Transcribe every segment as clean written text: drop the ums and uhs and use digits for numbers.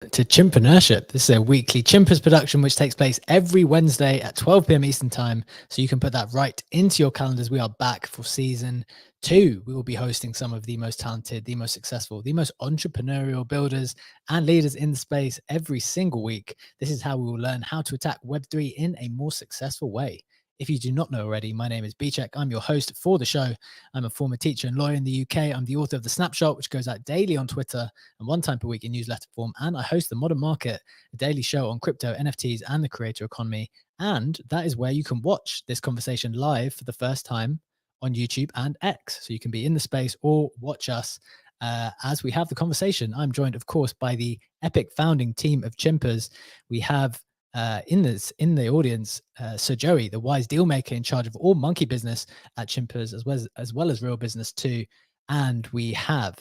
to Chimpreneurship. This is a weekly Chimpers production which takes place every Wednesday at 12 p.m. Eastern Time. So you can put that right into your calendars. We are back for season 2. We will be hosting some of the most talented, the most successful, the most entrepreneurial builders and leaders in the space every single week. This is how we will learn how to attack Web3 in a more successful way. If you do not know already, my name is Bchek. I'm your host for the show. I'm a former teacher and lawyer in the UK. I'm the author of The Snapshot, which goes out daily on Twitter and one time per week in newsletter form. And I host The Modern Market, a daily show on crypto, NFTs, and the creator economy. And that is where you can watch this conversation live for the first time on YouTube and X. So you can be in the space or watch us as we have the conversation. I'm joined, of course, by the epic founding team of Chimpers. We have in the audience, Sir Joey, the wise deal maker in charge of all monkey business at Chimpers, as well as real business too. And we have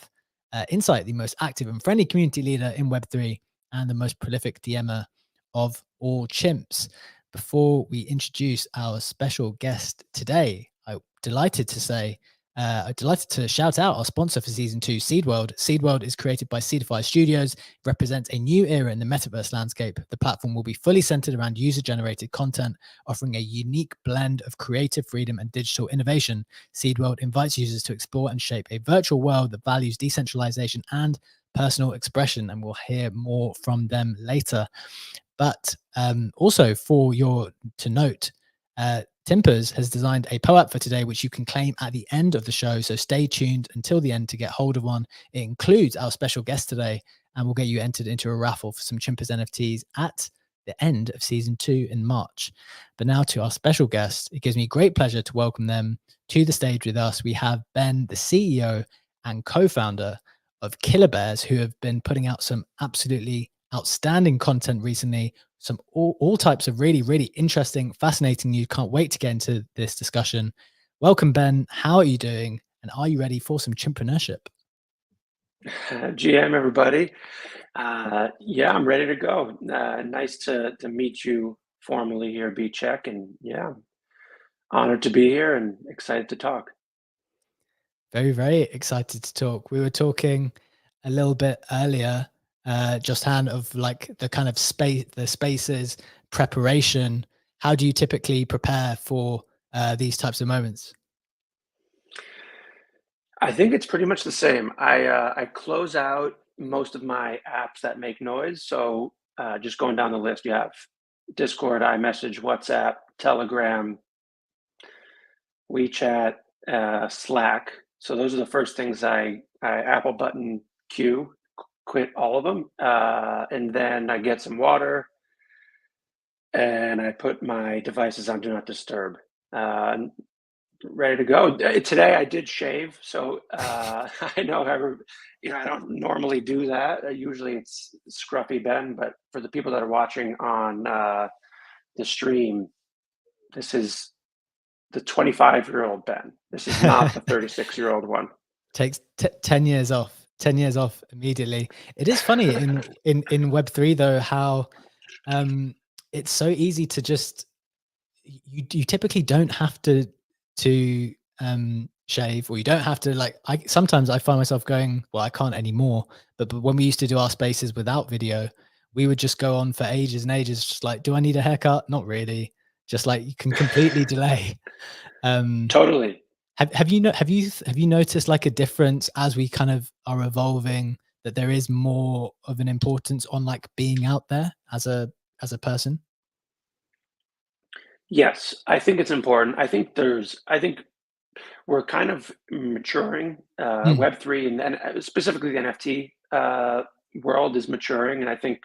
Insight, the most active and friendly community leader in Web3 and the most prolific DMer of all chimps. Before we introduce our special guest today, I'm delighted to shout out our sponsor for season 2, Seedworld. Seedworld is created by Seedify Studios, represents a new era in the metaverse landscape. The platform will be fully centered around user-generated content, offering a unique blend of creative freedom and digital innovation. Seedworld invites users to explore and shape a virtual world that values decentralization and personal expression, and we'll hear more from them later. But also to note, Timpers has designed a POAP for today, which you can claim at the end of the show. So stay tuned until the end to get hold of one. It includes our special guest today, and we'll get you entered into a raffle for some Chimpers NFTs at the end of season 2 in March. But now to our special guest, it gives me great pleasure to welcome them to the stage with us. We have Ben, the CEO and co-founder of Killabears, who have been putting out some absolutely outstanding content recently, some all types of really, really interesting, fascinating news. Can't wait to get into this discussion. Welcome, Ben. How are you doing? And are you ready for some chimpreneurship? GM, everybody. Yeah, I'm ready to go. Nice to meet you formally here, B-Check. And yeah, honored to be here and excited to talk. Very, very excited to talk. We were talking a little bit earlier, just hand of like the kind of the spaces, preparation. How do you typically prepare for these types of moments? I think it's pretty much the same. I close out most of my apps that make noise. So just going down the list, you have Discord, iMessage, WhatsApp, Telegram, WeChat, Slack. So those are the first things I Apple button queue, quit all of them, and then I get some water and I put my devices on Do Not Disturb. Ready to go. Today I did shave, so I know I don't normally do that. Usually it's scruffy Ben, but for the people that are watching on the stream, this is the 25-year-old Ben. This is not the 36-year-old one. Takes 10 years off. 10 years off immediately. It is funny in Web3 though, how it's so easy to just you typically don't have to shave, or you don't have to sometimes I find myself going, well, I can't anymore, but when we used to do our spaces without video, we would just go on for ages and ages, just like, do I need a haircut? Not really. Just like you can completely delay. Totally. Have you noticed like a difference as we kind of are evolving, that there is more of an importance on like being out there as a person? Yes, I think it's important. I think we're kind of maturing. Mm, Web3 and then specifically the NFT world is maturing, and I think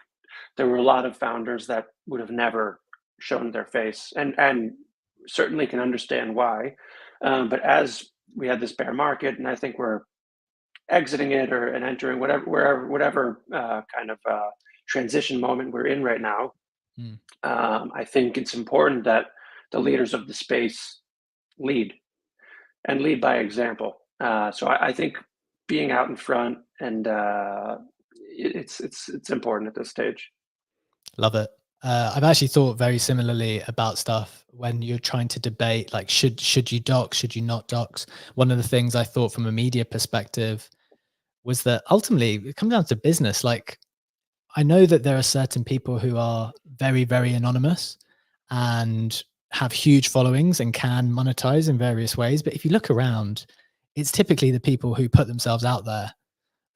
there were a lot of founders that would have never shown their face, and certainly can understand why. But as we had this bear market, and I think we're exiting it and entering whatever kind of transition moment we're in right now. mm. I think it's important that the leaders of the space lead and lead by example. So I think being out in front and it's important at this stage. Love it. I've actually thought very similarly about stuff when you're trying to debate, like, should you dox, should you not dox? One of the things I thought from a media perspective was that ultimately it comes down to business. Like, I know that there are certain people who are very, very anonymous and have huge followings and can monetize in various ways. But if you look around, it's typically the people who put themselves out there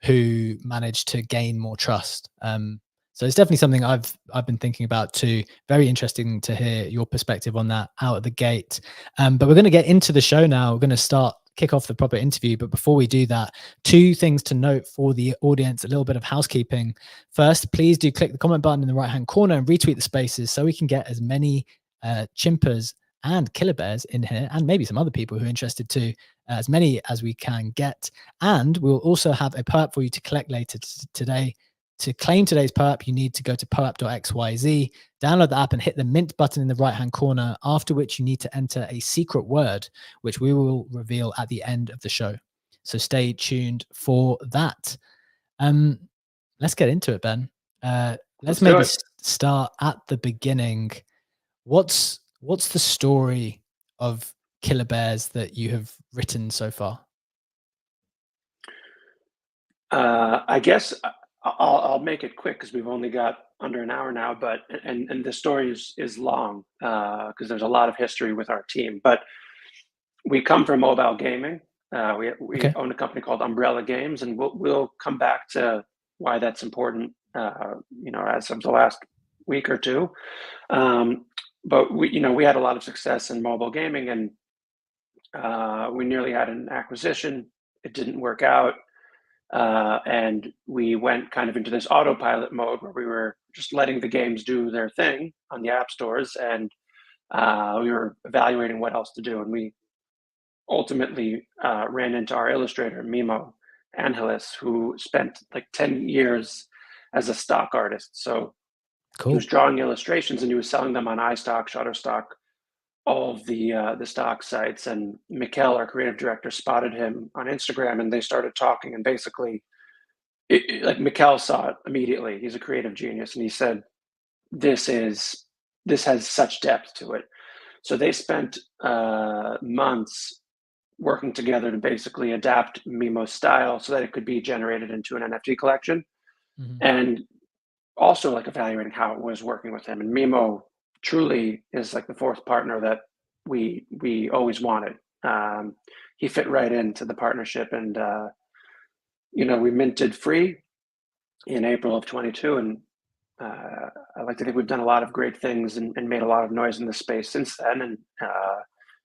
who manage to gain more trust. So it's definitely something I've been thinking about too. Very interesting to hear your perspective on that out of the gate. But we're going to get into the show now. We're going to kick off the proper interview. But before we do that, two things to note for the audience, a little bit of housekeeping. First, please do click the comment button in the right hand corner and retweet the spaces so we can get as many chimpers and Killabears in here, and maybe some other people who are interested too, as many as we can get. And we'll also have a perp for you to collect later today. To claim today's perp, you need to go to perp.xyz, download the app and hit the mint button in the right-hand corner, after which you need to enter a secret word, which we will reveal at the end of the show. So stay tuned for that. Let's get into it, Ben. Let's maybe start at the beginning. What's the story of Killabears that you have written so far? I guess I'll make it quick because we've only got under an hour now. But and the story is long because there's a lot of history with our team. But we come from mobile gaming. We own a company called Umbrella Games, and we'll come back to why that's important. As of the last week or two. But we had a lot of success in mobile gaming, and we nearly had an acquisition. It didn't work out. And we went kind of into this autopilot mode where we were just letting the games do their thing on the app stores, and we were evaluating what else to do. And we ultimately ran into our illustrator, Mimo Angelis, who spent like 10 years as a stock artist. So Cool. He was drawing illustrations and he was selling them on iStock, Shutterstock, all of the stock sites. And Mikkel, our creative director, spotted him on Instagram, and they started talking. And basically, like Mikkel saw it immediately. He's a creative genius, and he said, "This has such depth to it." So they spent months working together to basically adapt Mimo's style so that it could be generated into an NFT collection, and also like evaluating how it was working with him. And Mimo truly is like the fourth partner that we always wanted. He fit right into the partnership, and we minted free in April of 22, and I like to think we've done a lot of great things and made a lot of noise in the space since then. And I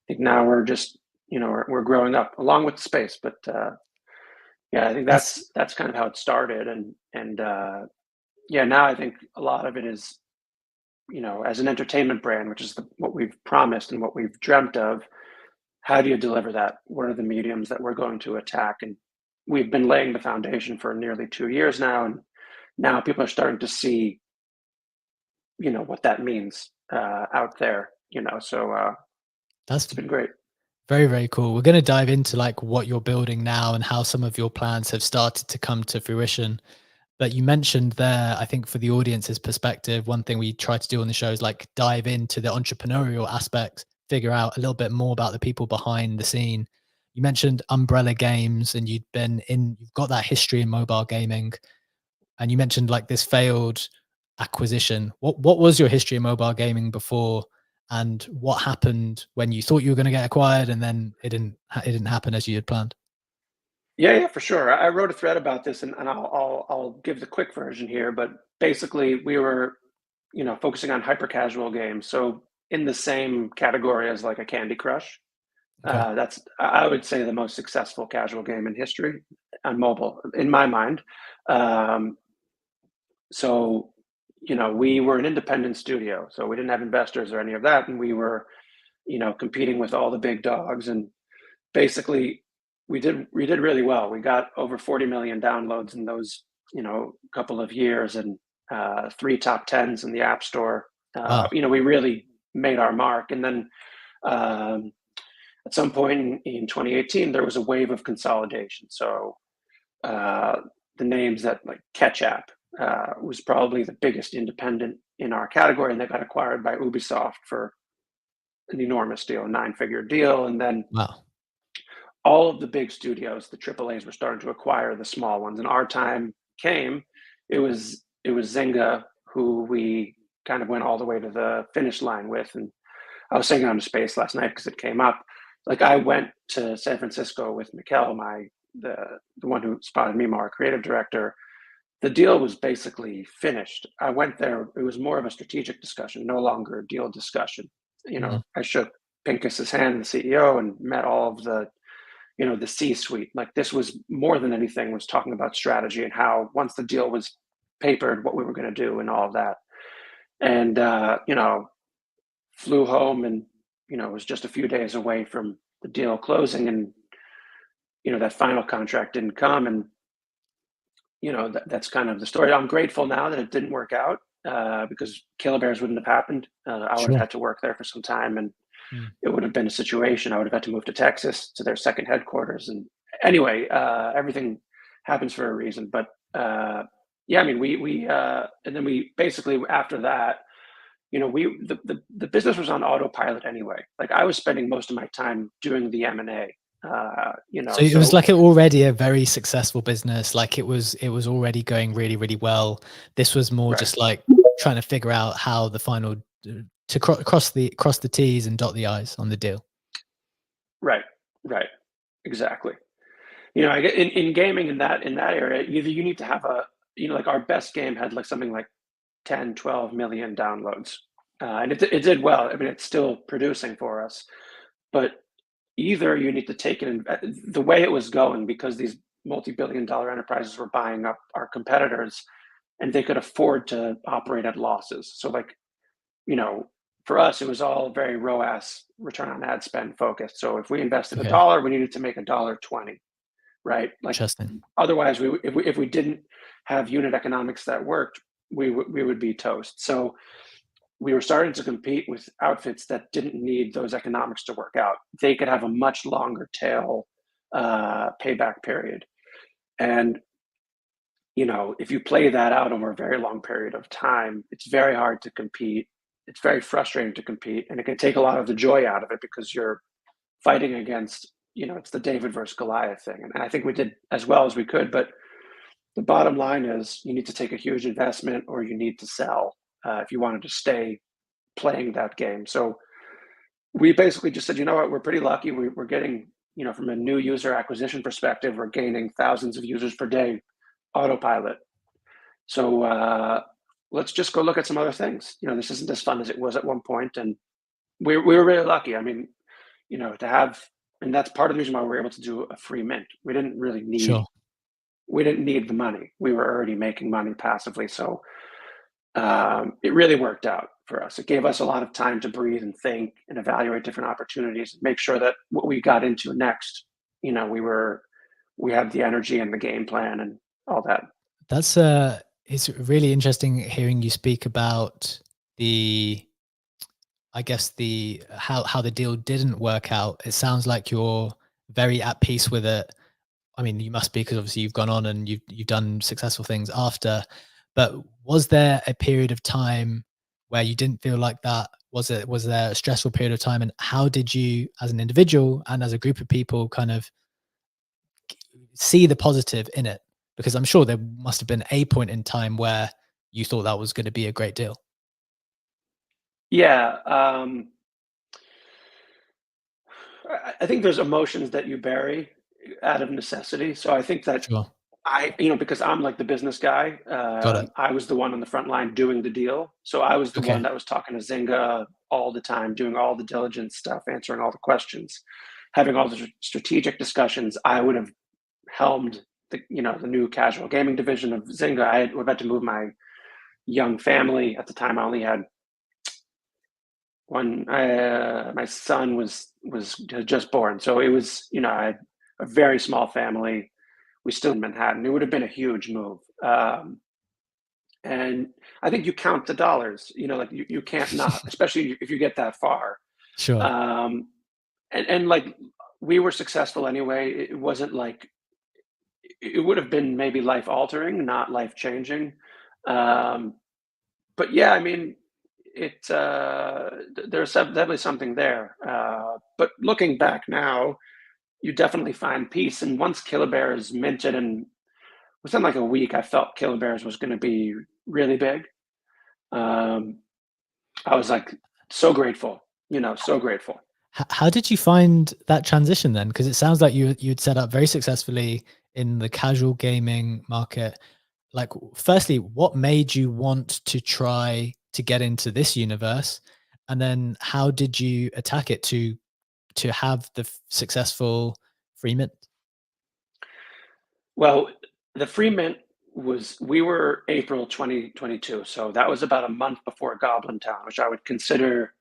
think now we're just we're growing up along with the space. But yeah, I think that's kind of how it started. And yeah, now I think a lot of it is, as an entertainment brand, which is what we've promised and what we've dreamt of. How do you deliver that? What are the mediums that we're going to attack? And we've been laying the foundation for nearly 2 years now, and now people are starting to see, what that means out there. So that's been great. Very, very cool. We're going to dive into like what you're building now and how some of your plans have started to come to fruition. But you mentioned there, I think for the audience's perspective, one thing we try to do on the show is like dive into the entrepreneurial aspects, figure out a little bit more about the people behind the scene. You mentioned Umbrella Games, and you've got that history in mobile gaming, and you mentioned like this failed acquisition. What was your history in mobile gaming before, and what happened when you thought you were going to get acquired and then it didn't happen as you had planned? Yeah, for sure. I wrote a thread about this, and I'll give the quick version here. But basically, we were, focusing on hyper casual games. So in the same category as like a Candy Crush. Okay. That's, I would say, the most successful casual game in history on mobile, in my mind. So, we were an independent studio, so we didn't have investors or any of that, and we were, competing with all the big dogs. And basically, we did really well. We got over 40 million downloads in those, couple of years, and 3 top tens in the App Store. Wow. We really made our mark, and then. At some point in 2018, there was a wave of consolidation. So the names that like Ketchup was probably the biggest independent in our category, and they got acquired by Ubisoft for an enormous deal, a 9-figure deal. And then all of the big studios, the AAAs, were starting to acquire the small ones. And our time came. It was it was Zynga who we kind of went all the way to the finish line with. And I was saying on the space last night because it came up. Like I went to San Francisco with Mikkel, the the one who spotted me, our creative director. The deal was basically finished. I went there. It was more of a strategic discussion, no longer a deal discussion. Mhm. I shook Pincus's hand, the CEO, and met all of the C-suite. Like this was more than anything was talking about strategy and how once the deal was papered, what we were going to do and all of that. And flew home and was just a few days away from the deal closing, and that final contract didn't come, and that's kind of the story. I'm grateful now that it didn't work out because Killabears wouldn't have happened. I would have Sure. had to work there for some time, and Mm. it would have been a situation. I would have had to move to Texas to their second headquarters. And anyway, everything happens for a reason. But yeah, I mean, we and then we basically after that, the business was on autopilot anyway. Like I was spending most of my time doing the M&A. So it was So like already a very successful business. Like it was already going really, really well. This was more right, just like trying to figure out how the final to cross the T's and dot the I's on the deal. right, right, exactly. I get in gaming in that area, either you need to have like our best game had like something like 10, 12 million downloads. And it did well. I mean, it's still producing for us, but either you need to take it in the way it was going because these multi-billion dollar enterprises were buying up our competitors and they could afford to operate at losses. So like, you know, for us, it was all very ROAS, return on ad spend focused. So if we invested a Okay, dollar, we needed to make a dollar 20, right? Like interesting. otherwise, if we didn't have unit economics that worked, we would be toast. So we were starting to compete with outfits that didn't need those economics to work out. They could have a much longer tail payback period. And if you play that out over a very long period of time, it's very hard to compete. It's very frustrating to compete, and it can take a lot of the joy out of it because you're fighting against, it's the David versus Goliath thing. And I think we did as well as we could, but the bottom line is you need to take a huge investment or you need to sell if you wanted to stay playing that game. So we basically just said, you know what, we're pretty lucky. We're getting, from a new user acquisition perspective, we're gaining thousands of users per day, autopilot. So let's just go look at some other things. This isn't as fun as it was at one point, and we were really lucky. I mean, to have, and that's part of the reason why we were able to do a free mint. Sure. We didn't need the money. We were already making money passively, so it really worked out for us. It gave us a lot of time to breathe and think and evaluate different opportunities, make sure that what we got into next, we had the energy and the game plan and all that. That's it's really interesting hearing you speak about the I guess the how the deal didn't work out. It sounds like you're very at peace with it. I mean, you must be because obviously you've gone on and you've done successful things after. But was there a period of time where you didn't feel like that? Was there a stressful period of time? And how did you, as an individual and as a group of people, kind of see the positive in it? Because I'm sure there must have been a point in time where you thought that was going to be a great deal. Yeah, I think there's emotions that you bury out of necessity. So I think that Sure. because I'm like the business guy, Got it. I was the one on the front line doing the deal. So I was the one Okay. that was talking to Zynga all the time, doing all the diligence stuff, answering all the questions, having all the strategic discussions. I would have helmed the new casual gaming division of Zynga. I was about to move my young family at the time. I only had one. My son was just born, so it was I had a very small family. We still in Manhattan. It would have been a huge move. And I think you count the dollars, like you can't not, especially if you get that far. Sure. Um, and like we were successful anyway. It wasn't like it would have been maybe life altering, not life changing. Um, but yeah, I mean, there's definitely something there. But looking back now, you definitely find peace. And once Killabears minted, and within like a week, I felt Killabears was going to be really big, um, I was like so grateful, so grateful. How did you find that transition then? Because it sounds like you'd set up very successfully in the casual gaming market. Like, firstly, what made you want to try to get into this universe? And then how did you attack it to have the successful free mint? Well, the free mint we were April 2022, so that was about a month before Goblin Town, which I would consider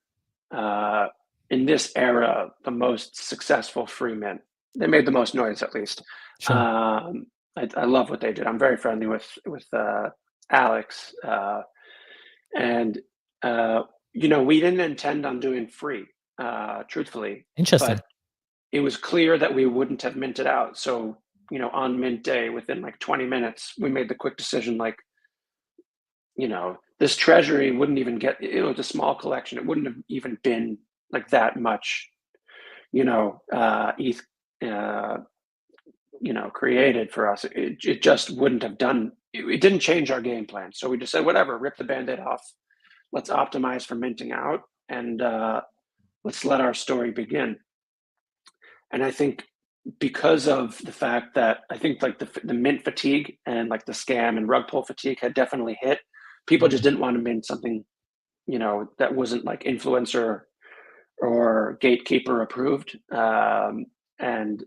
uh, in this era the most successful free mint. They made the most noise, at least. Sure. I love what they did. I'm very friendly with Alex, and uh, we didn't intend on doing free, truthfully, Interesting. but it was clear that we wouldn't have minted out. So, on mint day, within like 20 minutes, we made the quick decision, like, this treasury wouldn't even get, it was a small collection. It wouldn't have even been like that much, ETH, uh, created for us. It just wouldn't have done, it didn't change our game plan. So we just said, whatever, rip the Band-Aid off. Let's optimize for minting out, and let's let our story begin. And I think because of the fact that I think like the mint fatigue and like the scam and rug pull fatigue had definitely hit, people just Mm. didn't want to mint something, that wasn't like influencer or gatekeeper approved. And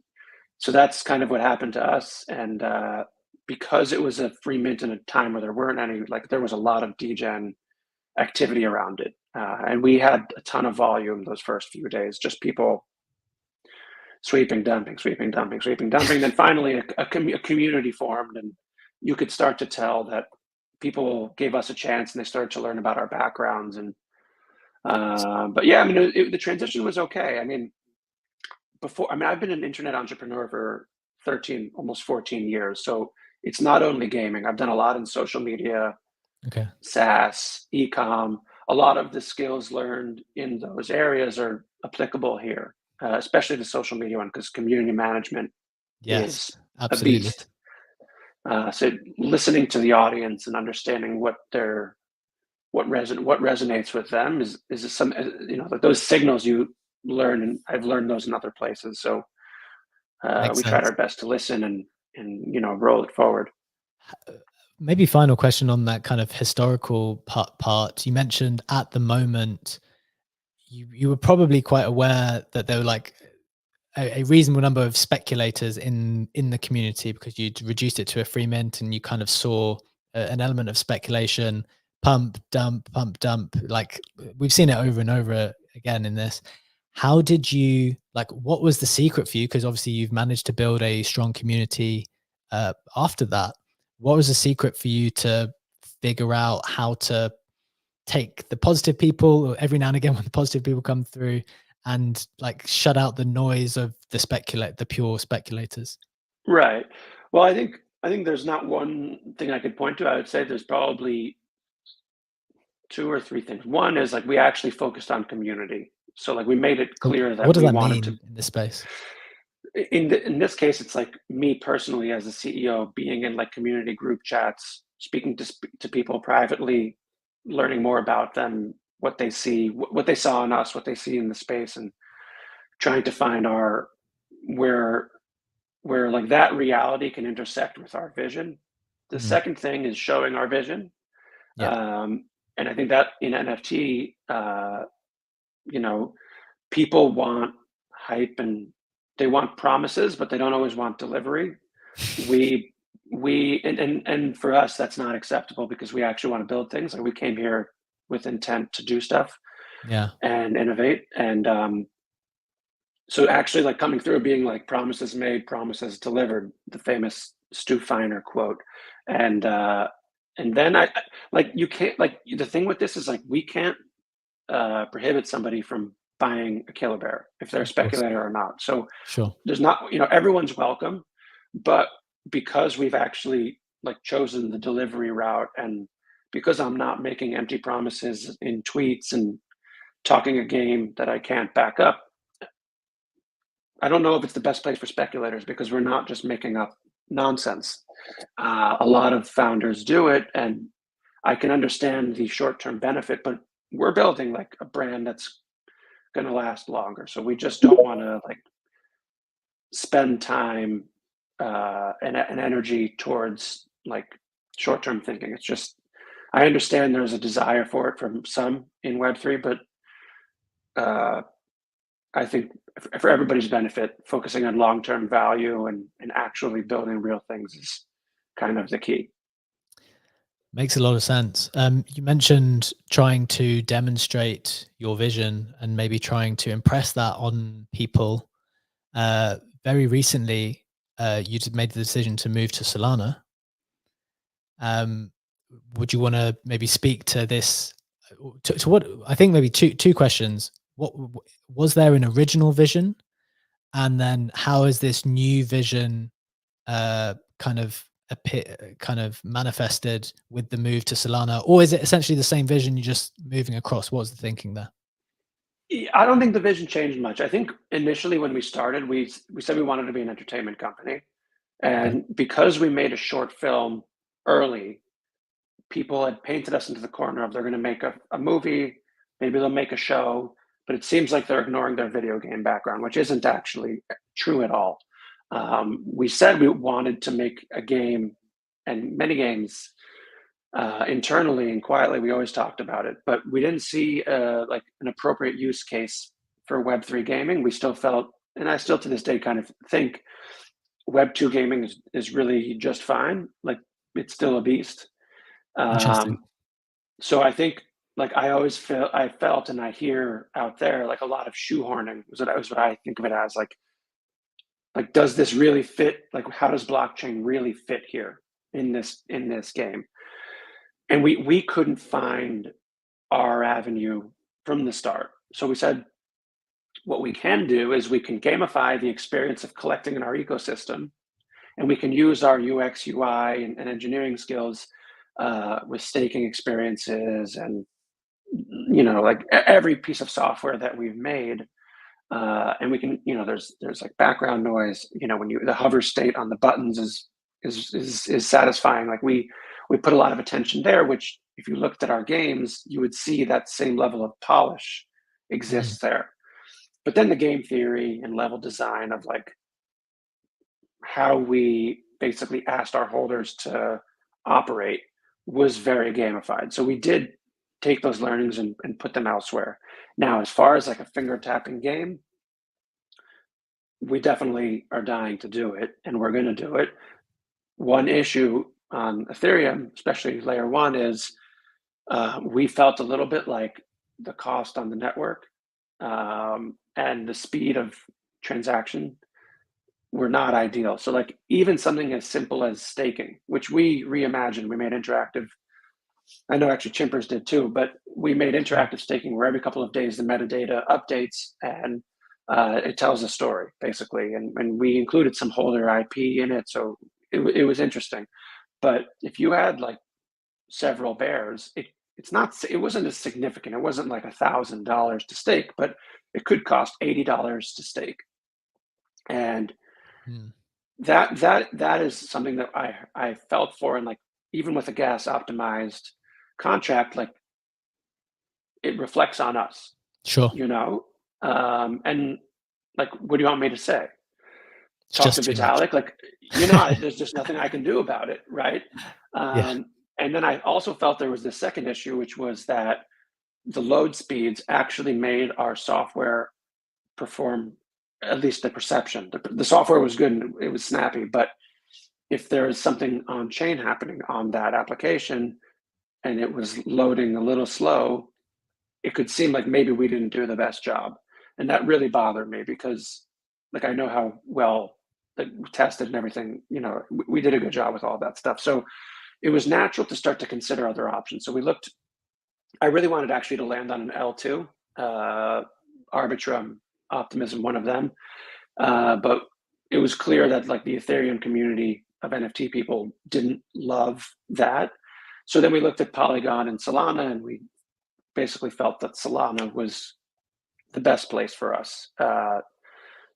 so that's kind of what happened to us. And because it was a free mint in a time where there weren't any, like there was a lot of degen activity around it. And we had a ton of volume those first few days, just people sweeping, dumping, sweeping, dumping, sweeping, dumping. Then finally, a community formed, and you could start to tell that people gave us a chance, and they started to learn about our backgrounds. And but yeah, I mean, the transition was okay. I mean, I've been an internet entrepreneur for 13, almost 14 years. So it's not only gaming. I've done a lot in social media, Okay. SaaS, e-com. A lot of the skills learned in those areas are applicable here, especially the social media one, because community management Yes, is a absolutely. beast. So listening to the audience and understanding what resonates with them is some, like those signals you learn, and I've learned those in other places. So Makes we tried sense. our best to listen and roll it forward. Maybe final question on that kind of historical part. You mentioned at the moment you were probably quite aware that there were like a reasonable number of speculators in the community because you'd reduced it to a free mint and you kind of saw an element of speculation, pump dump. Like we've seen it over and over again in this. How did you like? What was the secret for you? Because obviously you've managed to build a strong community after that. What was the secret for you to figure out how to take the positive people every now and again when the positive people come through and like shut out the noise of the pure speculators? Right. Well, I think there's not one thing I could point to. I would say there's probably two or three things. One is like we actually focused on community. So like we made it So clear what that does we that wanted to. mean in this space? In this case, it's like me personally as a CEO being in like community group chats, speaking to people privately, learning more about them, what they see, what they saw in us, what they see in the space, and trying to find our where where like that reality can intersect with our vision. The Mm, second thing is showing our vision, yeah, um, and I think that in NFT, you know, people want hype and they want promises, but they don't always want delivery. We and for us that's not acceptable because we actually want to build things. Like we came here with intent to do stuff yeah. and innovate, and so actually like coming through being like promises made, promises delivered, the famous Stu Feiner quote. And then like you can't, like the thing with this is like we can't prohibit somebody from buying a Killabear if they're a Of course, speculator or not. So sure. there's not, everyone's welcome, but because we've actually like chosen the delivery route, and because I'm not making empty promises in tweets and talking a game that I can't back up, I don't know if it's the best place for speculators because we're not just making up nonsense. A lot of founders do it, and I can understand the short-term benefit, but we're building like a brand that's going to last longer. So we just don't want to like spend time and energy towards like short-term thinking. It's just, I understand there's a desire for it from some in Web3, but uh, I think for everybody's benefit, focusing on long-term value and actually building real things is kind of the key. Makes a lot of sense. You mentioned trying to demonstrate your vision and maybe trying to impress that on people. Very recently, you made the decision to move to Solana. Um, would you want to maybe speak to this? To what I think maybe two questions. What was there an original vision, and then how is this new vision kind of kind of manifested with the move to Solana, or is it essentially the same vision? You're just moving across. What was the thinking there? I don't think the vision changed much. I think initially when we started, we said we wanted to be an entertainment company, Okay, and because we made a short film early, people had painted us into the corner of they're going to make a movie, maybe they'll make a show, but it seems like they're ignoring their video game background, which isn't actually true at all. We said we wanted to make a game and many games internally and quietly. We always talked about it, but we didn't see like an appropriate use case for Web3 gaming. We still felt, and I still to this day kind of think Web2 gaming is really just fine. Like it's still a beast. interesting. So I think like I felt and I hear out there like a lot of shoehorning was what I think of it as like does this really fit? Like how does blockchain really fit here in this game? And we couldn't find our avenue from the start. So we said what we can do is we can gamify the experience of collecting in our ecosystem, and we can use our UX, UI, and engineering skills with staking experiences and like every piece of software that we've made, and we can there's like background noise, when the hover state on the buttons is satisfying. Like we put a lot of attention there, which if you looked at our games you would see that same level of polish Mm, exists there. But then the game theory and level design of like how we basically asked our holders to operate was very gamified. So we did take those learnings and put them elsewhere. Now, as far as like a finger tapping game, we definitely are dying to do it and we're going to do it. One issue on Ethereum, especially layer one, is we felt a little bit like the cost on the network and the speed of transaction were not ideal. So like even something as simple as staking, which we reimagined, we made interactive. I know actually Chimpers did too, but we made sure. interactive staking where every couple of days the metadata updates and it tells a story basically. And we included some holder IP in it. So it was interesting. But if you had like several bears, it wasn't as significant. It wasn't like $1,000 to stake, but it could cost $80 to stake. And Mm, that is something that I felt for, and like even with a gas optimized contract, like it reflects on us, sure. and like what do you want me to say? It's Talk to just too much. Vitalik? Like there's just nothing I can do about it, right? Yeah. And then I also felt there was the second issue, which was that the load speeds actually made our software perform, at least the perception. The software was good and it was snappy, but if there is something on chain happening on that application and it was loading a little slow, it could seem like maybe we didn't do the best job. And that really bothered me because like I know how well that we tested and everything, we did a good job with all that stuff. So it was natural to start to consider other options. So I really wanted actually to land on an L2, Arbitrum, Optimism, one of them. But it was clear that like the Ethereum community of NFT people didn't love that. So then we looked at Polygon and Solana, and we basically felt that Solana was the best place for us.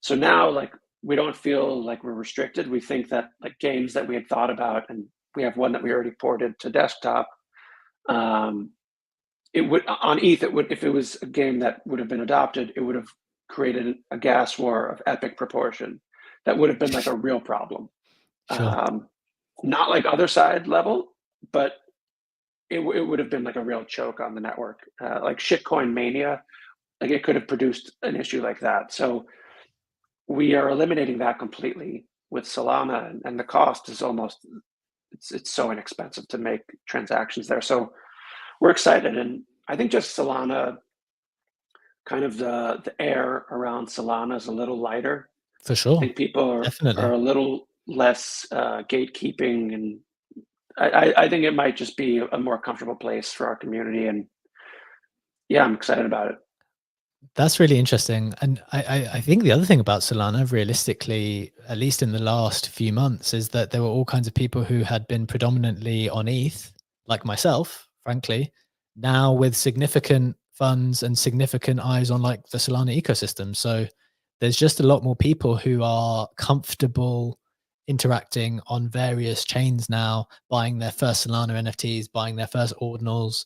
So now, like, we don't feel like we're restricted. We think that like games that we had thought about, and we have one that we already ported to desktop, It would on ETH. It would, if it was a game that would have been adopted, it would have created a gas war of epic proportion. That would have been like a real problem. Sure. Not like other side level, but it would have been like a real choke on the network. Like shitcoin mania, like it could have produced an issue like that. So we are eliminating that completely with Solana, and the cost is almost, it's so inexpensive to make transactions there. So we're excited, and I think just Solana, kind of the air around Solana is a little lighter. For I sure. think people are Definitely. a little less gatekeeping, and I think it might just be a more comfortable place for our community. And yeah, I'm excited about it. That's really interesting. And I think the other thing about Solana, realistically, at least in the last few months, is that there were all kinds of people who had been predominantly on ETH, like myself, frankly, now with significant funds and significant eyes on like the Solana ecosystem. So there's just a lot more people who are comfortable interacting on various chains now, buying their first Solana NFTs, buying their first ordinals,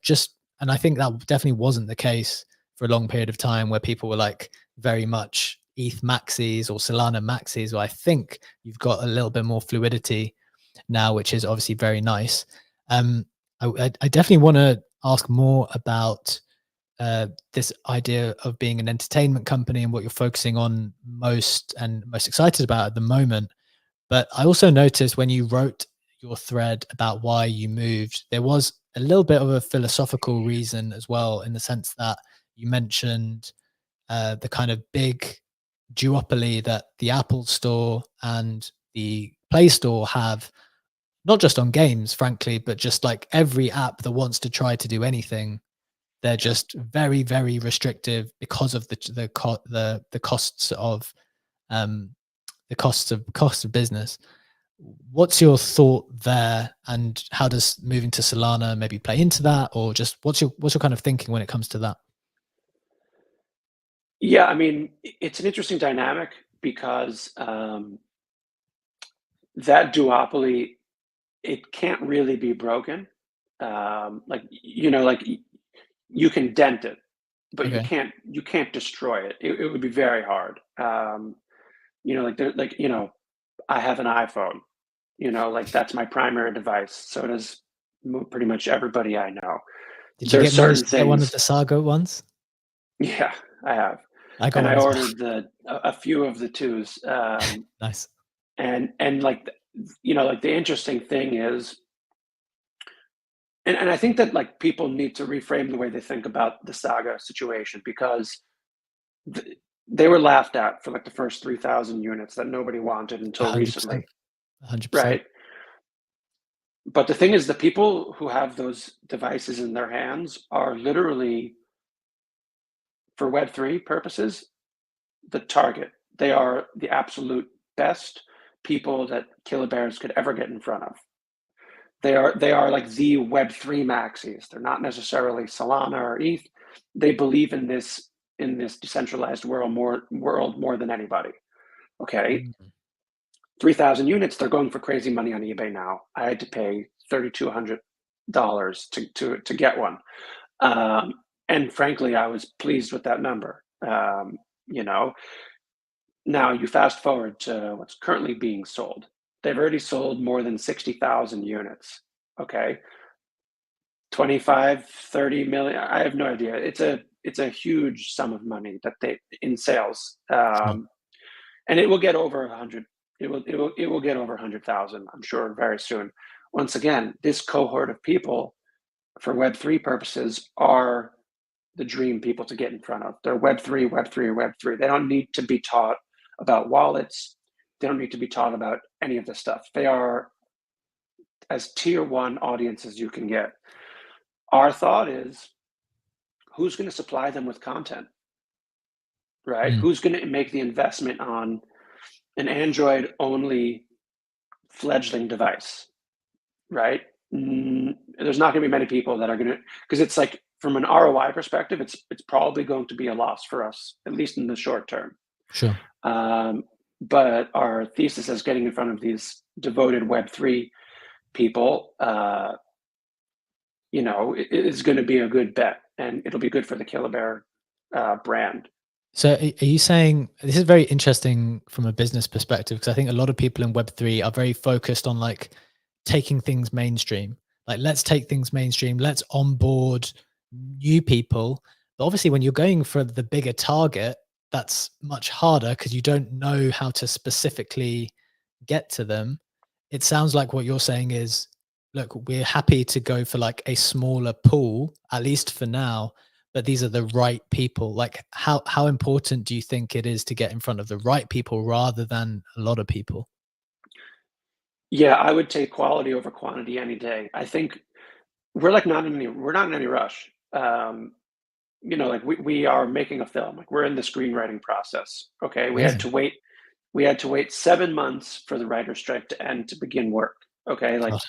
just, and I think that definitely wasn't the case for a long period of time where people were like very much ETH maxis or Solana maxis. Well, I think you've got a little bit more fluidity now, which is obviously very nice. I definitely want to ask more about this idea of being an entertainment company and what you're focusing on most and most excited about at the moment. But I also noticed when you wrote your thread about why you moved, there was a little bit of a philosophical reason as well, in the sense that you mentioned the kind of big duopoly that the Apple Store and the Play Store have, not just on games, frankly, but just like every app that wants to try to do anything. They're Yeah. just very, very restrictive because of the costs of cost of business. What's your thought there, and how does moving to Solana maybe play into that, or just what's your kind of thinking when it comes to that? Yeah, I mean, it's an interesting dynamic because that duopoly, it can't really be broken. Like like you can dent it, but Okay. you can't destroy it. It would be very hard. Like I have an iPhone. Like that's my primary device. So does pretty much everybody I know. Did you There's get certain manage to get one of things. the Saga ones? Yeah, I have, I got and I one as well. ordered a few of the twos. Nice. And like like the interesting thing is, and I think that like people need to reframe the way they think about the Saga situation, because they were laughed at for like the first 3,000 units that nobody wanted until 100%. recently, 100%. right? But the thing is, the people who have those devices in their hands are literally, for Web3 purposes, the target. They are the absolute best people that Killabears could ever get in front of. They are like the Web3 maxis. They're not necessarily Solana or ETH. They believe in this decentralized world more than anybody. Okay, Mm. 3,000 units. They're going for crazy money on eBay now. I had to pay $3,200 to get one, and frankly, I was pleased with that number. You know, Now you fast forward to what's currently being sold. They've already sold more than 60,000 units. Okay, 25, 30 million. I have no idea. It's a huge sum of money that they in sales, Sure. and it will get over 100. It will get over 100,000. I'm sure very soon. Once again, this cohort of people, for Web3 purposes, are the dream people to get in front of. They're Web3, Web3, Web3. They don't need to be taught about wallets. They don't need to be taught about any of this stuff. They are as tier one audience as you can get. Our thought is, who's going to supply them with content, right? Mm. Who's going to make the investment on an Android only fledgling device, right? There's not going to be many people that are going to, because it's like, from an ROI perspective, it's probably going to be a loss for us, at least in the short term. Sure. But our thesis is getting in front of these devoted Web3 people, is going to be a good bet, and it'll be good for the Killabear brand. So are you saying this is very interesting from a business perspective? Because I think a lot of people in Web3 are very focused on like taking things mainstream. Like, let's take things mainstream, let's onboard new people. But obviously, when you're going for the bigger target, that's much harder because you don't know how to specifically get to them. It sounds like what you're saying is, look, we're happy to go for like a smaller pool, at least for now, but these are the right people. Like, how important do you think it is to get in front of the right people rather than a lot of people? Yeah, I would take quality over quantity any day. I think we're not in any rush. Like we are making a film. Like we're in the screenwriting process. Okay, Amazing. we had to wait 7 months for the writer's strike to end to begin work. Okay, like God.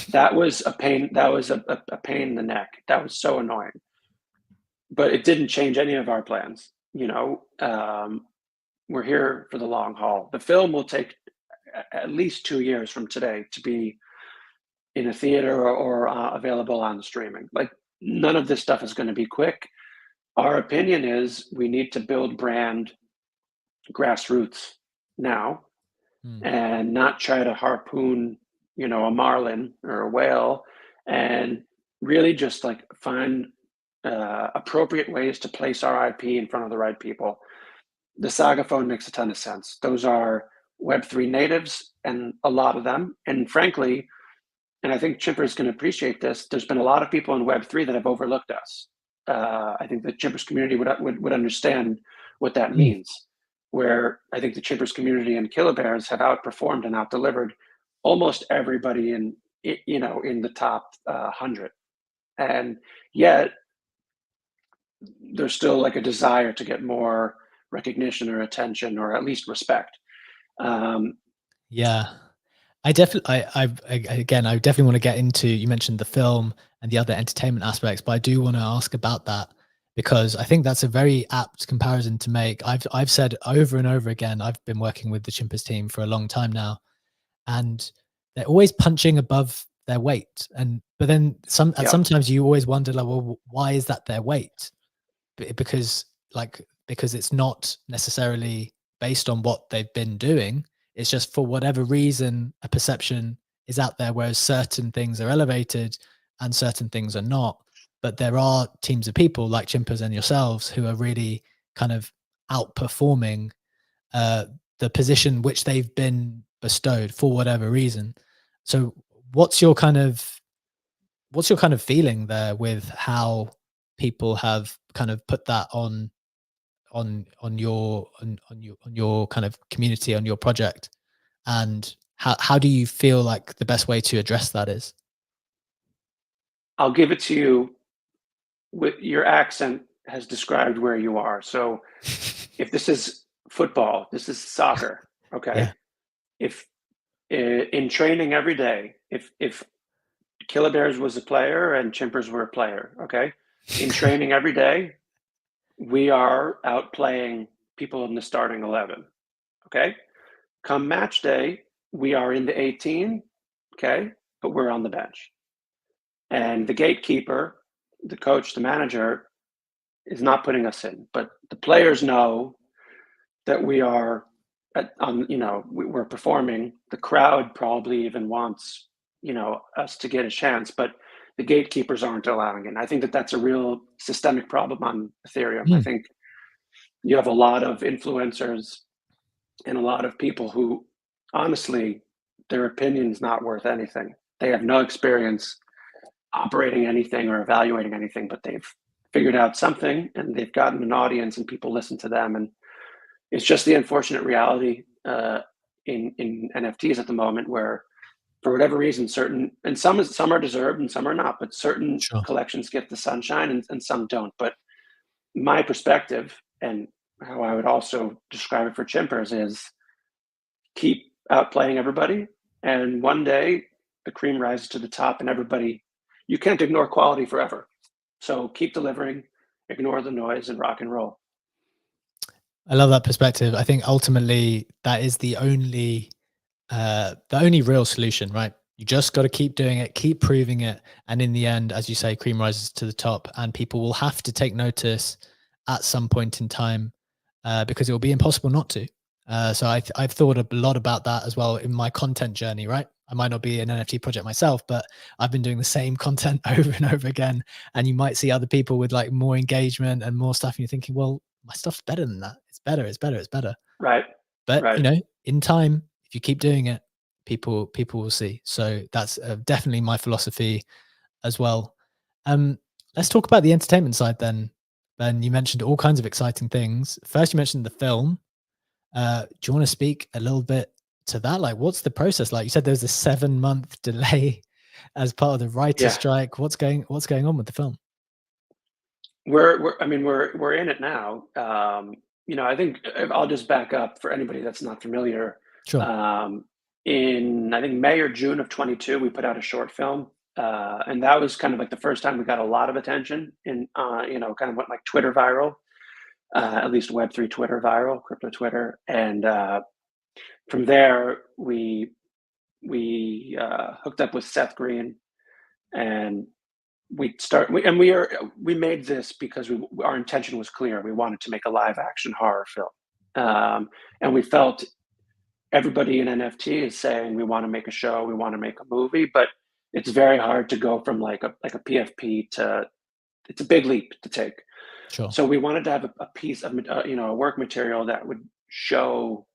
that was a pain. That was a pain in the neck. That was so annoying. But it didn't change any of our plans. We're here for the long haul. The film will take at least 2 years from today to be in a theater or available on streaming. Like none of this stuff is going to be quick. Our opinion is we need to build brand grassroots now Hmm. and not try to harpoon, a marlin or a whale, and really just like find appropriate ways to place our IP in front of the right people. The Saga phone makes a ton of sense. Those are Web3 natives, and a lot of them. And frankly, and I think Chimpers can appreciate this, there's been a lot of people in Web3 that have overlooked us. I think the Chimpers community would understand what that Hmm. means, where I think the Chimpers community and Killabears have outperformed and outdelivered almost everybody in the top 100. And yet there's still like a desire to get more recognition or attention or at least respect. Um, Yeah. I definitely, again, I definitely want to get into, you mentioned the film and the other entertainment aspects, but I do want to ask about that because I think that's a very apt comparison to make. I've said over and over again, I've been working with the Chimpers team for a long time now, and they're always punching above their weight. But then yeah, sometimes you always wonder, like, well, why is that their weight? Because because it's not necessarily based on what they've been doing. It's just for whatever reason a perception is out there, whereas certain things are elevated and certain things are not. But there are teams of people like Chimpers and yourselves who are really kind of outperforming uh, the position which they've been bestowed for whatever reason. So what's your kind of what's your kind of feeling there with how people have kind of put that on your kind of community, on your project, and how do you feel like the best way to address that is? I'll give it to you with your accent has described where you are. So if this is football, this is soccer. Okay. Yeah. If in training every day, if Killabears was a player and Chimpers were a player, okay, in training every day, we are outplaying people in the starting 11. Okay. Come match day, we are in the 18. Okay, but we're on the bench, and the gatekeeper, the coach, the manager is not putting us in, but the players know that we are we're performing. The crowd probably even wants us to get a chance, but the gatekeepers aren't allowing it. And I think that that's a real systemic problem on Ethereum. I Mm, think you have a lot of influencers and a lot of people who honestly their opinion is not worth anything. They have no experience operating anything or evaluating anything, but they've figured out something and they've gotten an audience and people listen to them. And it's just the unfortunate reality in NFTs at the moment, where for whatever reason, certain and some are deserved and some are not, but certain sure. collections get the sunshine and some don't. But my perspective and how I would also describe it for Chimpers is keep outplaying everybody, and one day the cream rises to the top, and everybody. You can't ignore quality forever, so keep delivering, ignore the noise, and rock and roll. I love that perspective. I think ultimately that is the only real solution, right? You just got to keep doing it, keep proving it. And in the end, as you say, cream rises to the top, and people will have to take notice at some point in time, because it will be impossible not to. So I've thought a lot about that as well in my content journey, right? I might not be an NFT project myself, but I've been doing the same content over and over again. And you might see other people with like more engagement and more stuff. And you're thinking, well, my stuff's better than that. It's better, it's better, it's better. Right. But, Right. in time, if you keep doing it, people will see. So that's definitely my philosophy as well. Let's talk about the entertainment side then. Ben, you mentioned all kinds of exciting things. First, you mentioned the film. Do you want to speak a little bit to that? Like, what's the process like? You said there's a 7-month delay as part of the writer's Yeah. strike. What's going on with the film? We're in it now. I think I'll just back up for anybody that's not familiar. Sure. In I think May or June of 22, we put out a short film, and that was kind of like the first time we got a lot of attention, and kind of went like Twitter viral, at least Web3 Twitter viral, crypto Twitter, and from there we hooked up with Seth Green, and we made this because our intention was clear. We wanted to make a live action horror film, and we felt everybody in NFT is saying we want to make a show, we want to make a movie, but it's very hard to go from like a PFP to it's a big leap to take. Sure. So we wanted to have a piece of a work material that would show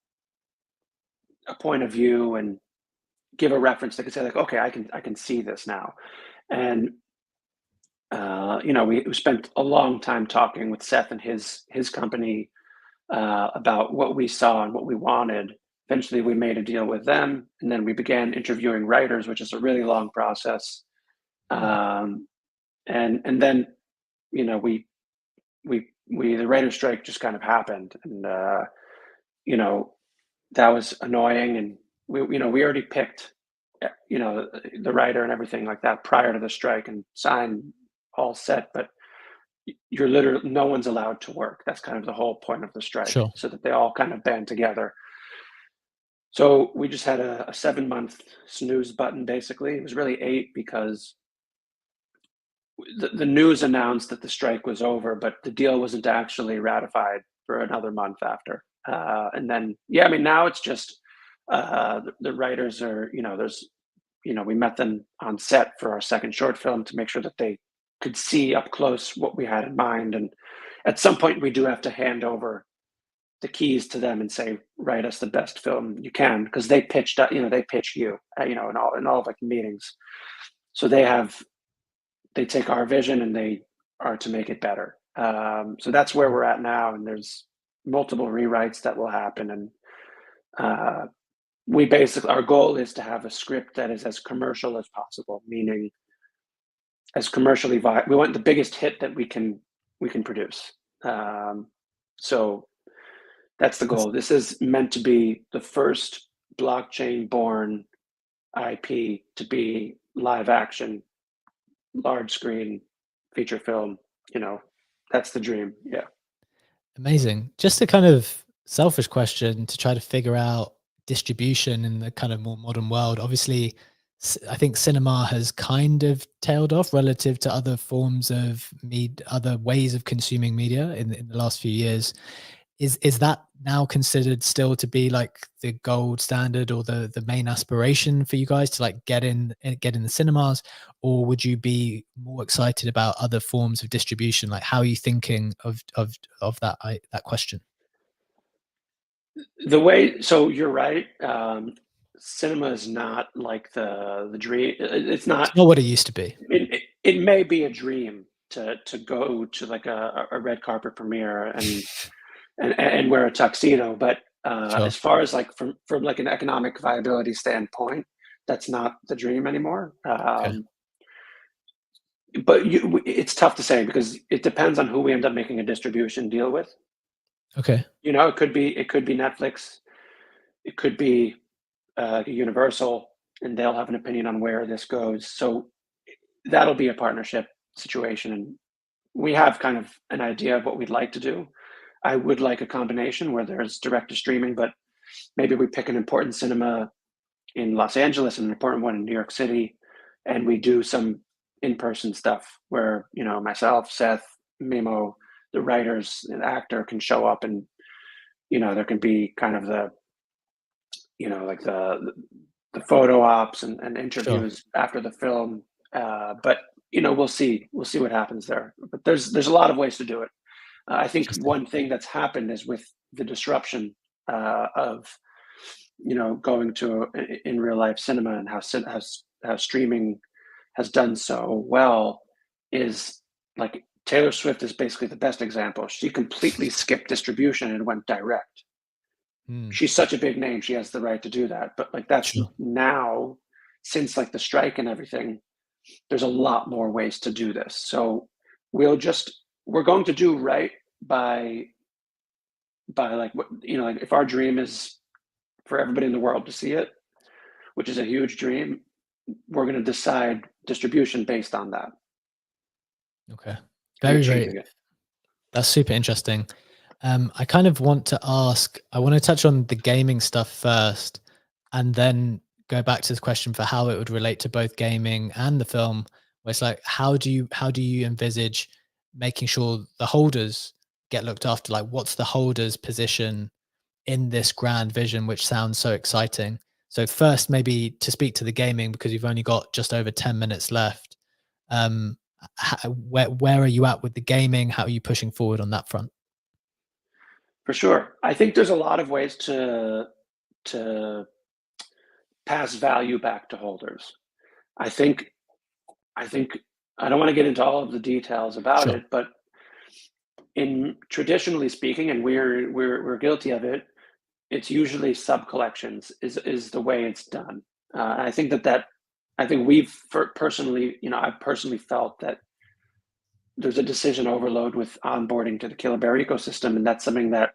a point of view and give a reference that could say like, okay, I can see this now, and we spent a long time talking with Seth and his company about what we saw and what we wanted. Eventually, we made a deal with them, and then we began interviewing writers, which is a really long process. Um, and then we the writer's strike just kind of happened, and you know that was annoying. And we already picked the writer and everything like that prior to the strike and signed all set, but you're literally no one's allowed to work. That's kind of the whole point of the strike, Sure. so that they all kind of band together. So we just had a 7-month snooze button. Basically, it was really 8 because the news announced that the strike was over, but the deal wasn't actually ratified for another month after. And then, yeah, I mean, now it's just the writers are, we met them on set for our second short film to make sure that they could see up close what we had in mind. And at some point, we do have to hand over the keys to them and say, write us the best film you can, because they pitch you, in all of like meetings. So they take our vision and they are to make it better. So that's where we're at now, and there's multiple rewrites that will happen. And our goal is to have a script that is as commercial as possible, meaning as commercially viable. We want the biggest hit that we can produce. So that's the That's goal. This is meant to be the first blockchain born IP to be live action, large screen feature film. That's the dream. Yeah. amazing. Just a kind of selfish question to try to figure out distribution in the kind of more modern world. Obviously, I think cinema has kind of tailed off relative to other forms of other ways of consuming media in the last few years. Is that now considered still to be like the gold standard or the main aspiration for you guys to like get in the cinemas, or would you be more excited about other forms of distribution? Like, how are you thinking of that question? So you're right. Cinema is not like the dream. It's It's not. not what it used to be. It may be a dream to go to like a red carpet premiere and wear a tuxedo, but Sure. as far as like from like an economic viability standpoint, that's not the dream anymore. Okay. But it's tough to say because it depends on who we end up making a distribution deal with. Okay. It could be Netflix, it could be Universal, and they'll have an opinion on where this goes. So that'll be a partnership situation, and we have kind of an idea of what we'd like to do. I would like a combination where there's direct to streaming, but maybe we pick an important cinema in Los Angeles and an important one in New York City. And we do some in-person stuff where, myself, Seth, Mimo, the writers and actor can show up, and, there can be kind of like the photo ops and Sure. interviews after the film. But we'll see what happens there. But there's a lot of ways to do it. I think Interesting. one thing that's happened is with the disruption of going to in real life cinema, and how streaming has done so well, is like Taylor Swift is basically the best example. She completely skipped distribution and went direct. Mm, She's such a big name, she has the right to do that. But like that's sure. now, since like the strike and everything, there's a lot more ways to do this. So we're going to do right by like what like if our dream is for everybody in the world to see it, which is a huge dream, we're going to decide distribution based on that Okay. and Very, very. achieving it. That's super interesting. I kind of want to ask. I want to touch on the gaming stuff first, and then go back to the question for how it would relate to both gaming and the film. Where it's like, how do you envisage making sure the holders get looked after? Like, what's the holders' position in this grand vision, which sounds so exciting? So first, maybe to speak to the gaming, because you've only got just over 10 minutes left. Um, where are you at with the gaming? How are you pushing forward on that front? For sure. I think there's a lot of ways to pass value back to holders. I think I think I don't want to get into all of the details about Sure. it, but in traditionally speaking, and we're guilty of it, it's usually sub collections is the way it's done. I think I think personally, I've personally felt that there's a decision overload with onboarding to the Killabear ecosystem, and that's something that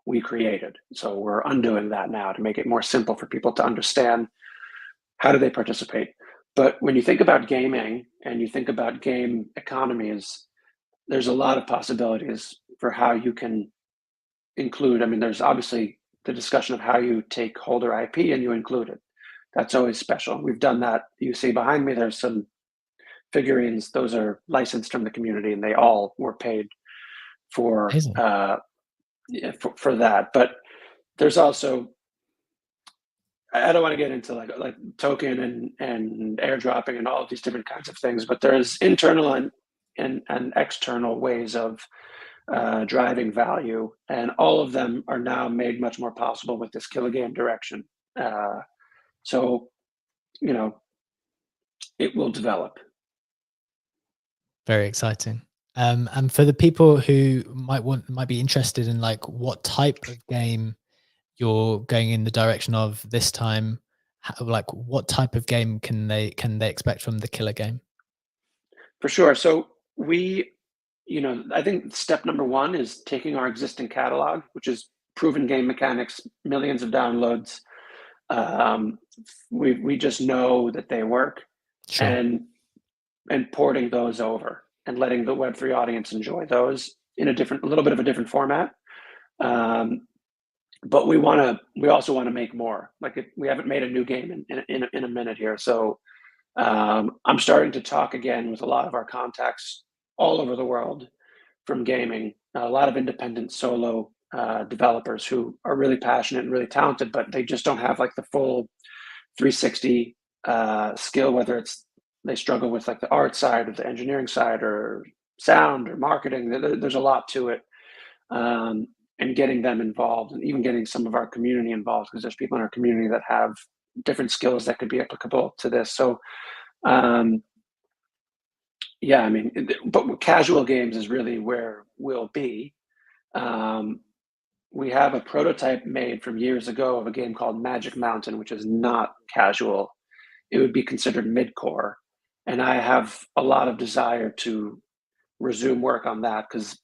we created. So we're undoing that now to make it more simple for people to understand how do they participate. But when you think about gaming and you think about game economies, there's a lot of possibilities for how you can include. I mean, there's obviously the discussion of how you take holder IP and you include it. That's always special. We've done that. You see behind me, there's some figurines. Those are licensed from the community, and they all were paid for Amazing. yeah, for that. But there's also, I don't want to get into like token and airdropping and all of these different kinds of things, but there's internal and external ways of driving value, and all of them are now made much more possible with this killer game direction. Uh, so you know it will develop. Very exciting. And for the people who might be interested in like what type of game you're going in the direction of this time, like what type of game can they expect from the killer game? For sure. So I think step number one is taking our existing catalog, which is proven game mechanics, millions of downloads. Um, we just know that they work, Sure. and porting those over and letting the Web3 audience enjoy those in a little bit of a different format. Um, but we also want to make more. We haven't made a new game in a minute here, so I'm starting to talk again with a lot of our contacts all over the world from gaming, a lot of independent solo developers who are really passionate and really talented, but they just don't have like the full 360 skill, whether it's they struggle with like the art side or the engineering side or sound or marketing. There's a lot to it. And getting them involved, and even getting some of our community involved, because there's people in our community that have different skills that could be applicable to this. So um, yeah, I mean, but casual games is really where we'll be. Um, we have a prototype made from years ago of a game called Magic Mountain, which is not casual. It would be considered mid-core, and I have a lot of desire to resume work on that, because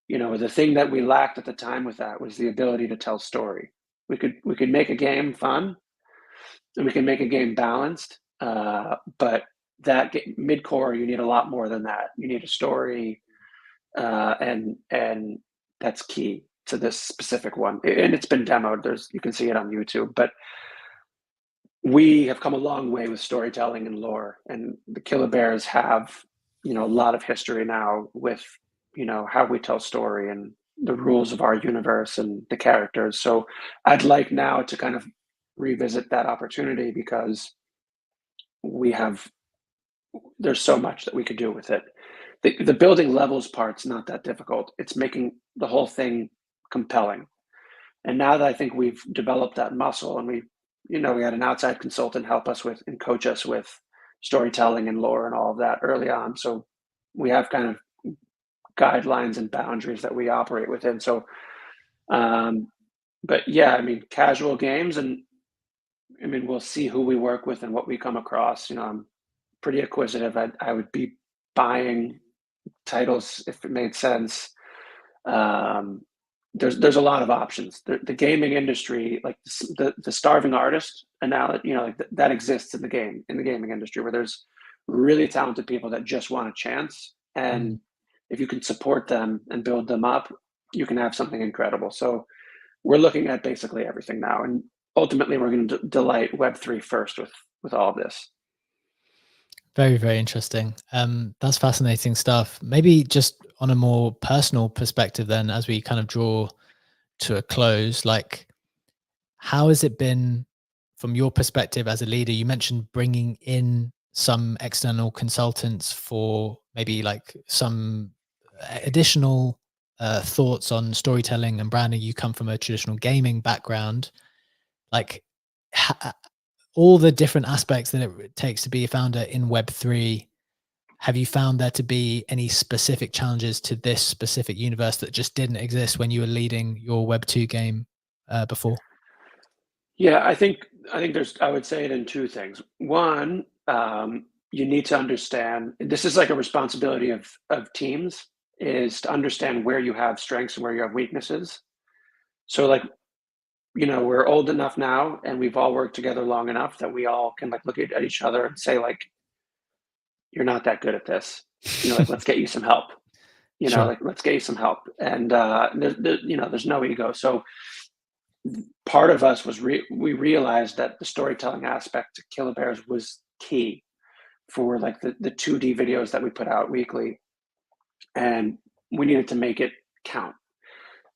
the thing that we lacked at the time with that was the ability to tell story. We could make a game fun, and we can make a game balanced, but that mid-core, you need a lot more than that. You need a story, and that's key to this specific one. And it's been demoed. You can see it on YouTube. But we have come a long way with storytelling and lore, and the Killabears have, a lot of history now with, how we tell story and the rules of our universe and the characters. So I'd like now to kind of revisit that opportunity because we have there's so much that we could do with it. The building levels part's not that difficult. It's making the whole thing compelling. And now that I think we've developed that muscle, and we had an outside consultant help us with and coach us with storytelling and lore and all of that early on. So we have kind of guidelines and boundaries that we operate within. So, um, but yeah, I mean, casual games, and I mean, we'll see who we work with and what we come across. I'm pretty acquisitive. I would be buying titles if it made sense. Um, there's a lot of options. The gaming industry, like the starving artist, and now like that exists in the gaming industry, where there's really talented people that just want a chance, Mm. and if you can support them and build them up, you can have something incredible. So we're looking at basically everything now, and ultimately we're going to delight Web3 first with all of this. Very, very interesting. That's fascinating stuff. Maybe just on a more personal perspective, then, as we kind of draw to a close, like, how has it been from your perspective as a leader? You mentioned bringing in some external consultants for maybe like some additional thoughts on storytelling and branding. You come from a traditional gaming background, like, ha- all the different aspects that it takes to be a founder in Web3. Have you found there to be any specific challenges to this specific universe that just didn't exist when you were leading your Web2 game before? Yeah, I think I would say it in two things. One, you need to understand, this is like a responsibility of teams, is to understand where you have strengths and where you have weaknesses. So like, we're old enough now and we've all worked together long enough that we all can like look at each other and say like, you're not that good at this. Like, let's get you some help. Sure. Like, let's get you some help. And there's no ego. So part of us we realized that the storytelling aspect to Killabears was key for like the 2D videos that we put out weekly, and we needed to make it count.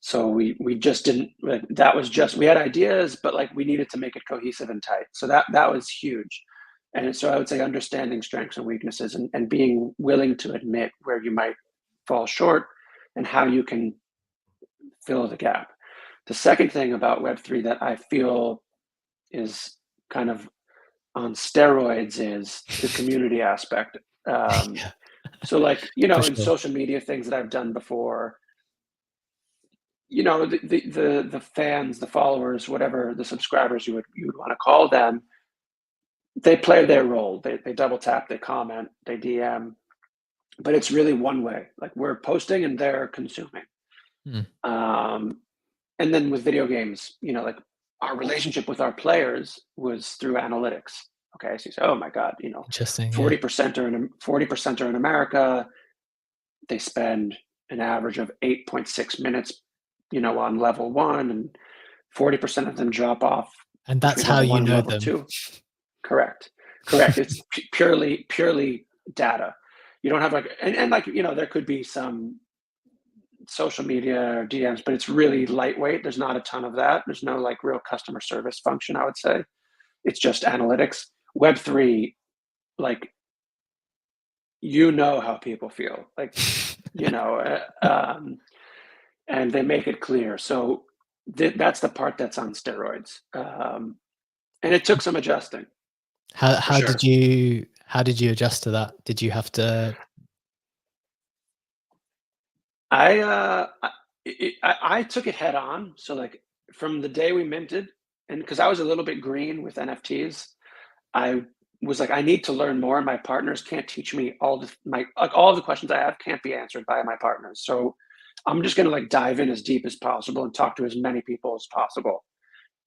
So we just didn't like, that was just, we had ideas, but like we needed to make it cohesive and tight. So that was huge. And so I would say understanding strengths and weaknesses, and being willing to admit where you might fall short and how you can fill the gap. The second thing about Web3 that I feel is kind of on steroids is the community aspect. Um, Yeah, so like, for in sure. social media things that I've done before, the fans, the followers, whatever the subscribers you would want to call them, they play their role. They double tap, they comment, they DM, but it's really one way. Like, we're posting and they're consuming. Mm, Um, and then with video games, like, our relationship with our players was through analytics. Okay, so you say, oh my God, interesting. Yeah. 40% are in America. They spend an average of 8.6 minutes, on level one, and 40% of them drop off And that's between how level you one and know level them. two. Correct. Correct. It's purely data. You don't have like, and like, there could be some social media or DMs, but it's really lightweight. There's not a ton of that. There's no like real customer service function, I would say. It's just analytics. Web3, like, how people feel. Like, and they make it clear. So that's the part that's on steroids. And it took some adjusting How for how did sure. you how did you adjust to that? Did you have to? I took it head on. So like, from the day we minted, and because I was a little bit green with NFTs, I was like, I need to learn more. My partners can't teach me all of the questions I have can't be answered by my partners. So I'm just gonna like dive in as deep as possible and talk to as many people as possible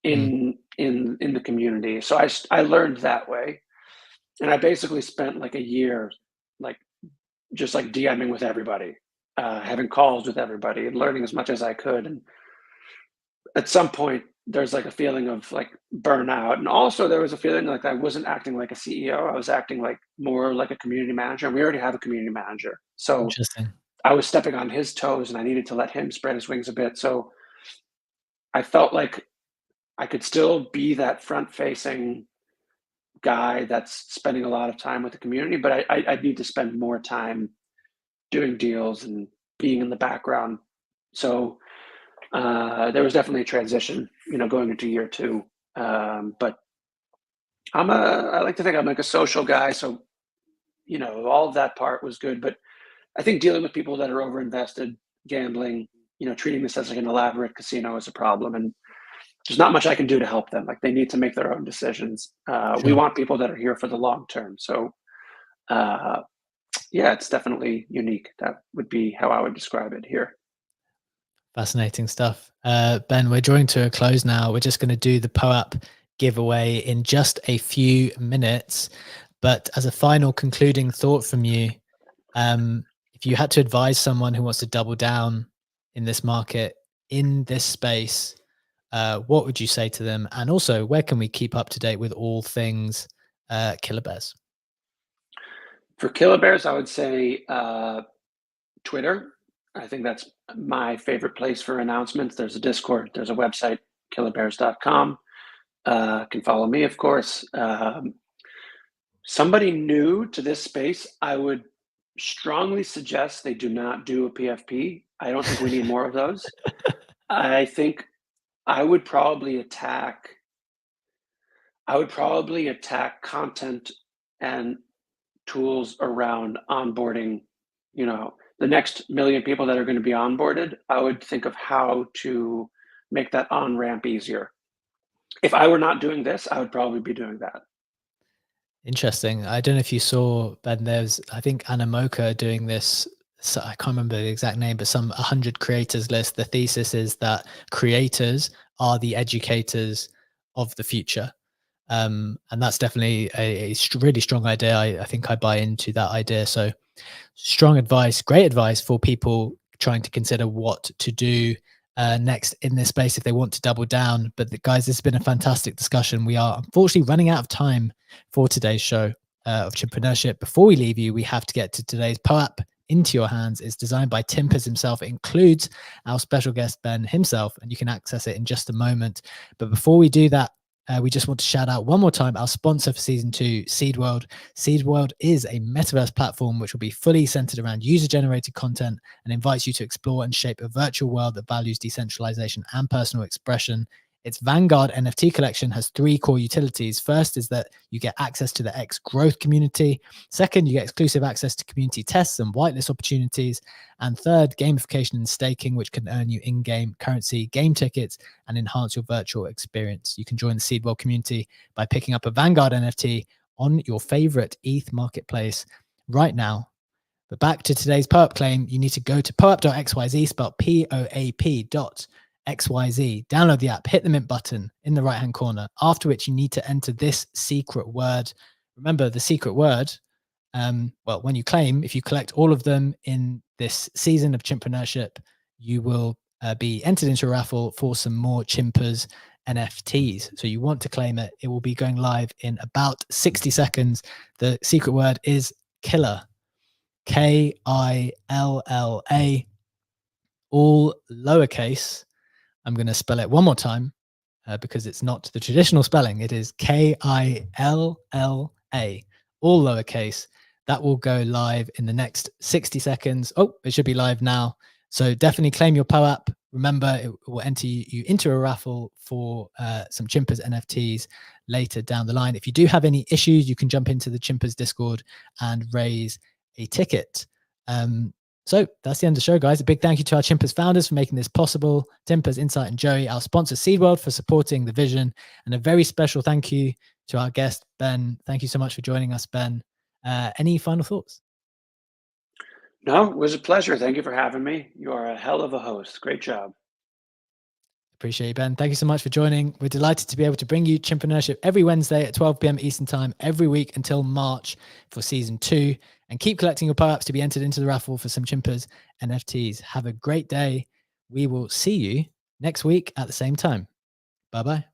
Mm, in the community. So I learned that way, and I basically spent like a year, like, just like DMing with everybody, having calls with everybody, and learning as much as I could. And at some point, there's like a feeling of like burnout. And also there was a feeling like I wasn't acting like a CEO. I was acting like more like a community manager. And we already have a community manager. So Interesting. I was stepping on his toes and I needed to let him spread his wings a bit. So I felt like I could still be that front facing guy that's spending a lot of time with the community, but I need to spend more time doing deals and being in the background. So there was definitely a transition, going into year two. But I like to think I'm like a social guy. So, all of that part was good. But I think dealing with people that are over invested, gambling, treating this as like an elaborate casino is a problem. And there's not much I can do to help them. Like they need to make their own decisions. We Sure. want people that are here for the long term. So, uh, yeah, it's definitely unique. That would be how I would describe it here. Fascinating stuff. Ben, we're drawing to a close now. We're just going to do the POAP giveaway in just a few minutes. But as a final concluding thought from you, if you had to advise someone who wants to double down in this market, in this space, what would you say to them? And also, where can we keep up to date with all things Killabears? For Killabears, I would say Twitter. I think that's my favorite place for announcements. There's a Discord, there's a website, killabears.com. Can follow me, of course. Somebody new to this space, I would strongly suggest they do not do a PFP. I don't think we need more of those. I think I would probably attack content and tools around onboarding, the next million people that are going to be onboarded. I would think of how to make that on ramp easier. If I were not doing this, I would probably be doing that. Interesting. I don't know if you saw, Ben, there's, I think, Animoca doing this. So I can't remember the exact name, but some 100 creators list. The thesis is that creators are the educators of the future. And that's definitely a really strong idea. I think I buy into that idea. So strong advice, great advice for people trying to consider what to do next in this space if they want to double down. But guys, this has been a fantastic discussion. We are unfortunately running out of time for today's show of Chimpreneurship. Before we leave you, we have to get to today's POAP into your hands. It's designed by Timpers himself. It includes our special guest, Ben himself, and you can access it in just a moment. But before we do that, we just want to shout out one more time our sponsor for season 2, SeedWorld. SeedWorld is a metaverse platform which will be fully centered around user-generated content and invites you to explore and shape a virtual world that values decentralization and personal expression. Its Vanguard NFT collection has 3 core utilities. First is that you get access to the X growth community. Second, you get exclusive access to community tests and whitelist opportunities. And third, gamification and staking, which can earn you in-game currency, game tickets, and enhance your virtual experience. You can join the Seedwell community by picking up a Vanguard NFT on your favorite ETH marketplace right now. But back to today's POAP claim, you need to go to poap.xyz, spelled POAP.xyz. Download the app, hit the mint button in the right-hand corner, after which you need to enter this secret word. Remember, the secret word, well, when you claim, if you collect all of them in this season of Chimpreneurship, you will be entered into a raffle for some more Chimpers NFTs. So you want to claim it. It will be going live in about 60 seconds. The secret word is killer. Killa, all lowercase. I'm going to spell it one more time because it's not the traditional spelling. It is Killa, all lowercase. That will go live in the next 60 seconds. Oh, it should be live now. So definitely claim your POAP. Remember, it will enter you into a raffle for some Chimpers NFTs later down the line. If you do have any issues, you can jump into the Chimpers Discord and raise a ticket. So that's the end of the show, guys. A big thank you to our Chimpers founders for making this possible. Timpers, Insight, and Joey, our sponsor, SeedWorld, for supporting the vision. And a very special thank you to our guest, Ben. Thank you so much for joining us, Ben. Any final thoughts? No, it was a pleasure. Thank you for having me. You are a hell of a host. Great job. Appreciate you, Ben. Thank you so much for joining. We're delighted to be able to bring you Chimpreneurship every Wednesday at 12 p.m. Eastern Time every week until March for season 2. And keep collecting your POAPs to be entered into the raffle for some Chimpers NFTs. Have a great day. We will see you next week at the same time. Bye bye.